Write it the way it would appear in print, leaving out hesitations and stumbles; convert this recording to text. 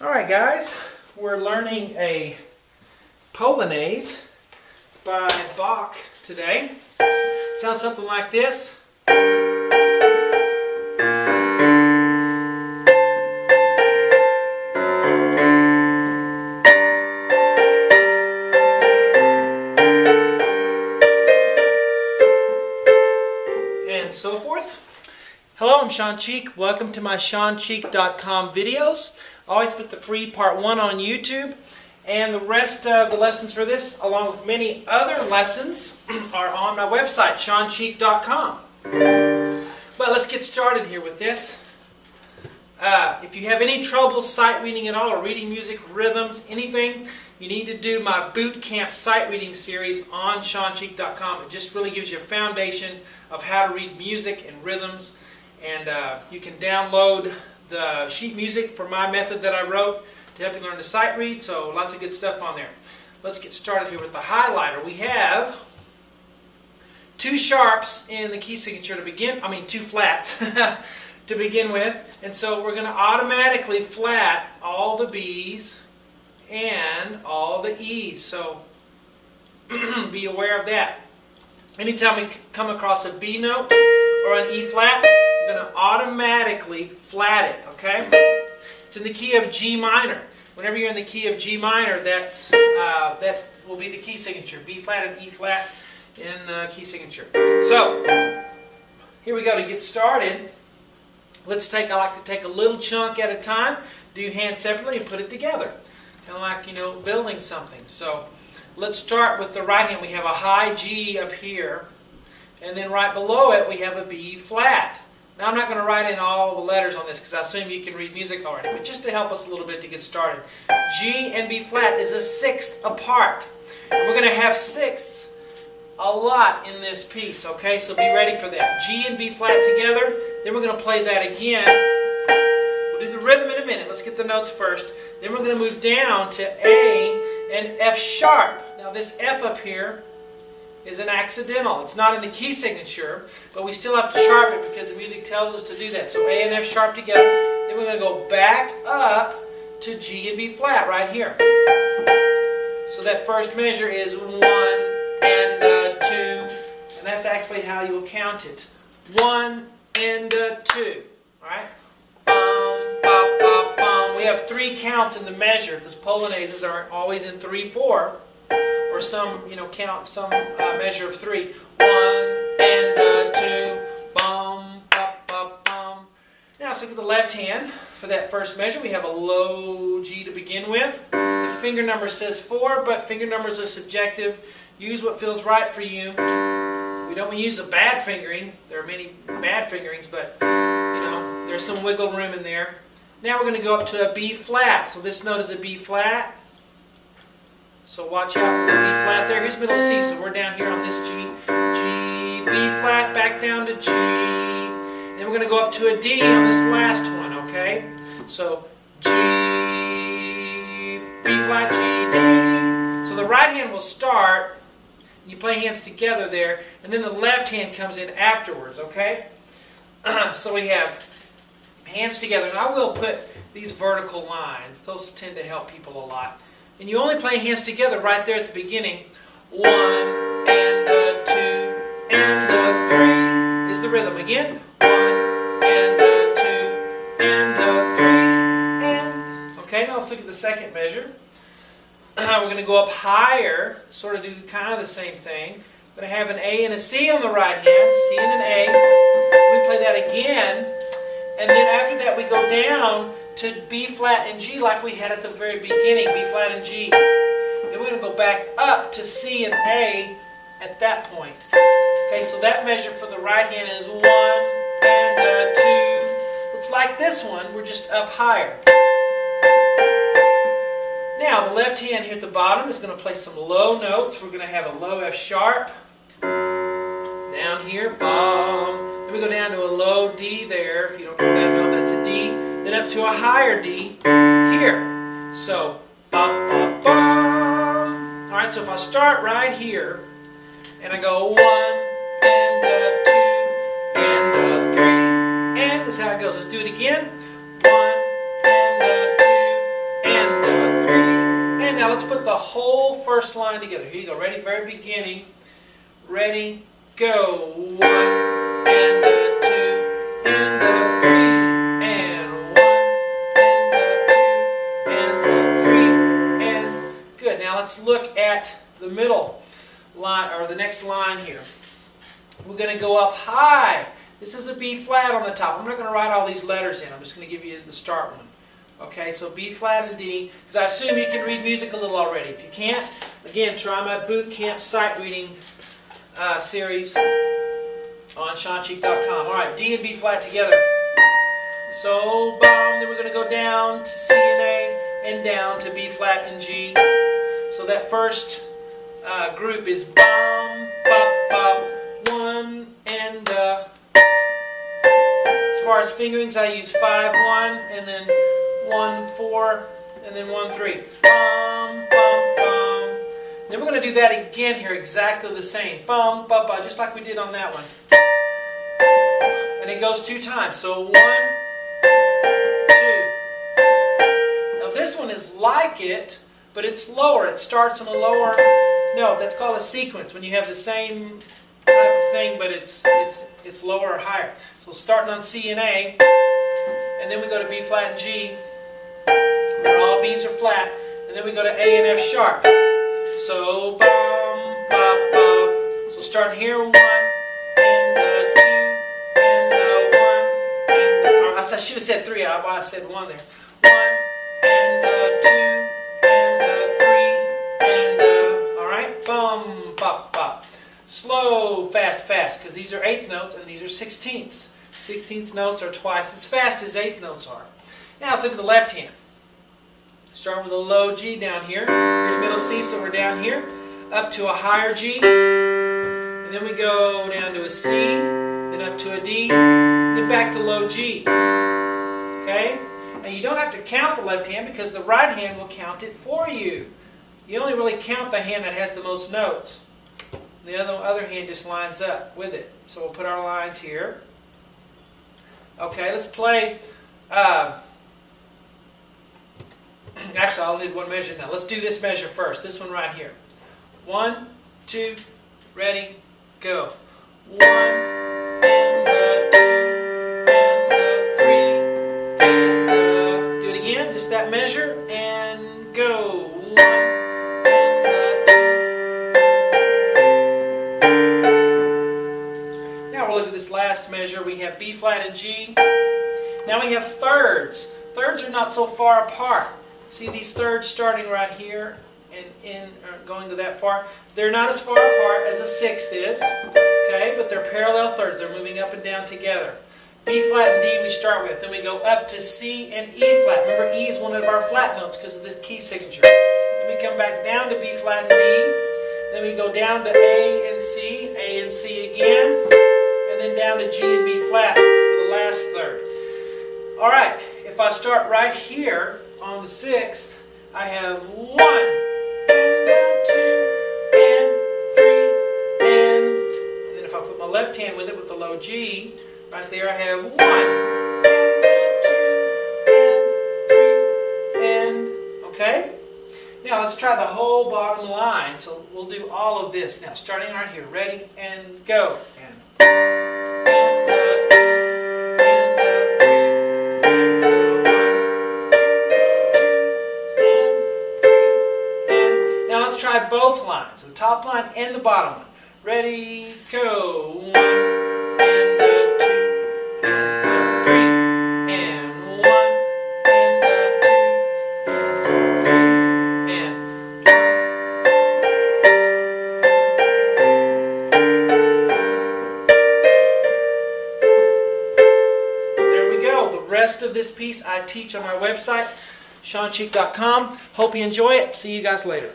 Alright guys, we're learning a Polonaise by Bach today. It sounds something like this. And so forth. Hello, I'm Sean Cheek. Welcome to my SeanCheek.com videos. I always put the free part 1 on YouTube, and the rest of the lessons for this, along with many other lessons, are on my website, SeanCheek.com. But let's get started here with this. If you have any trouble sight reading at all, or reading music, rhythms, anything, you need to do my boot camp sight reading series on SeanCheek.com. It just really gives you a foundation of how to read music and rhythms. And you can download the sheet music for my method that I wrote to help you learn to sight read. So lots of good stuff on there. Let's get started here with the highlighter. We have two sharps in the key signature to begin. Two flats to begin with. And so we're going to automatically flat all the B's and all the E's. So be aware of that. Anytime we come across a B note or an E flat, we're going to automatically flat it, okay? It's in the key of G minor. Whenever you're in the key of G minor, that will be the key signature. B flat and E flat in the key signature. So, here we go. To get started, I like to take a little chunk at a time, do hand separately, and put it together. Kind of like, building something. So, let's start with the right hand. We have a high G up here, and then right below it we have a B flat. Now I'm not going to write in all the letters on this because I assume you can read music already, but just to help us a little bit to get started. G and B flat is a sixth apart. And we're going to have sixths a lot in this piece, okay? So be ready for that. G and B flat together, then we're going to play that again. We'll do the rhythm in a minute. Let's get the notes first. Then we're going to move down to A and F sharp. Now this F up here is an accidental. It's not in the key signature, but we still have to sharp it because the music tells us to do that. So A and F sharp together. Then we're going to go back up to G and B flat right here. So that first measure is 1 and 2, and that's actually how you'll count it. 1 and 2. All right. Bum, bum, bum. We have 3 counts in the measure because Polonaises are always in 3/4. Or some, count some measure of 3. 1 and 2. Bum, bum, bum, bum. Now let's look at the left hand. For that first measure, we have a low G to begin with. The finger number says 4, but finger numbers are subjective. Use what feels right for you. We don't use a bad fingering. There are many bad fingerings, but there's some wiggle room in there. Now we're going to go up to a B flat. So this note is a B flat. So watch out for the B flat there. Here's middle C, so we're down here on this G. G, B flat, back down to G. Then we're going to go up to a D on this last one, okay? So G, B flat, G, D. So the right hand will start, you play hands together there, and then the left hand comes in afterwards, okay? So we have hands together, and I will put these vertical lines. Those tend to help people a lot. And you only play hands together right there at the beginning. 1 and 2 and 3 is the rhythm. Again, 1 and 2 and 3 and. Okay, now let's look at the second measure. We're going to go up higher, sort of do kind of the same thing. I'm going to have an A and a C on the right hand, C and an A. We play that again, and then after that we go down to B flat and G like we had at the very beginning, B flat and G. Then we're going to go back up to C and A at that point. Okay, so that measure for the right hand is 1 and 2. It's like this one, we're just up higher. Now the left hand here at the bottom is going to play some low notes. We're going to have a low F sharp. Down here, bum. Then we go down to a low D there. If you don't know that note, that's a D. Then up to a higher D here. So, bum, bum, bum. Alright, so if I start right here, and I go 1 and 2 and 3, and this is how it goes. Let's do it again. 1 and 2 let's put the whole first line together. Here you go. Ready? Very beginning. Ready? Go. 1 and a 2 and a 3 and 1 and a 2 and a 3 and good. Now let's look at the middle line, or the next line here. We're going to go up high. This is a B flat on the top. I'm not going to write all these letters in. I'm just going to give you the start one. Okay, so B flat and D, because I assume you can read music a little already. If you can't, again, try my boot camp sight reading series on SeanCheek.com. All right, D and B flat together. So, then we're going to go down to C and A and down to B flat and G. So that first group is bum, bop, bop, 1 and as far as fingerings, I use 5, 1, and then 1, 4, and then 1, 3. Bum, bum, bum. Then we're going to do that again here, exactly the same. Bum, bum, bum, just like we did on that one. And it goes 2 times. So 1, 2. Now this one is like it, but it's lower. It starts on the lower note. That's called a sequence, when you have the same type of thing, but it's lower or higher. So starting on C and A, and then we go to B flat and G, where all B's are flat, and then we go to A and F sharp. So bum, bop, bop. So starting here, 1 and 2 and 1 and I should have said 3. I said 1 there. 1 and 2 and 3 and all right, bum, bop, bop. Slow, fast, fast, because these are 8th notes and these are 16ths. 16th notes are twice as fast as 8th notes are. Now let's look at the left hand. Starting with a low G down here. Here's middle C, so we're down here. Up to a higher G. And then we go down to a C, then up to a D, then back to low G. Okay? Now you don't have to count the left hand because the right hand will count it for you. You only really count the hand that has the most notes. The other hand just lines up with it. So we'll put our lines here. Okay, let's play. Actually, I'll need one measure now. Let's do this measure first. This one right here. 1, 2, ready, go. 1 and 2 and 3 and do it again. Just that measure and go. 1 and now we'll look at this last measure. We have B flat and G. Now we have thirds. Thirds are not so far apart. See these thirds starting right here and going to that far? They're not as far apart as a 6th is, okay? But they're parallel thirds. They're moving up and down together. B flat and D we start with. Then we go up to C and E flat. Remember, E is one of our flat notes because of the key signature. Then we come back down to B flat and D. Then we go down to A and C again, and then down to G and B flat for the last third. All right, if I start right here on the 6th, I have 1 and 2 and 3 and then if I put my left hand with it with the low G, right there I have 1 and 2 and 3 and okay? Now let's try the whole bottom line. So we'll do all of this now, starting right here. Ready and go. And try both lines, the top line and the bottom one. Ready, go. 1 and 2 and 3 and 1 and 2 and 3 and there we go. The rest of this piece I teach on my website, SeanCheek.com. Hope you enjoy it. See you guys later.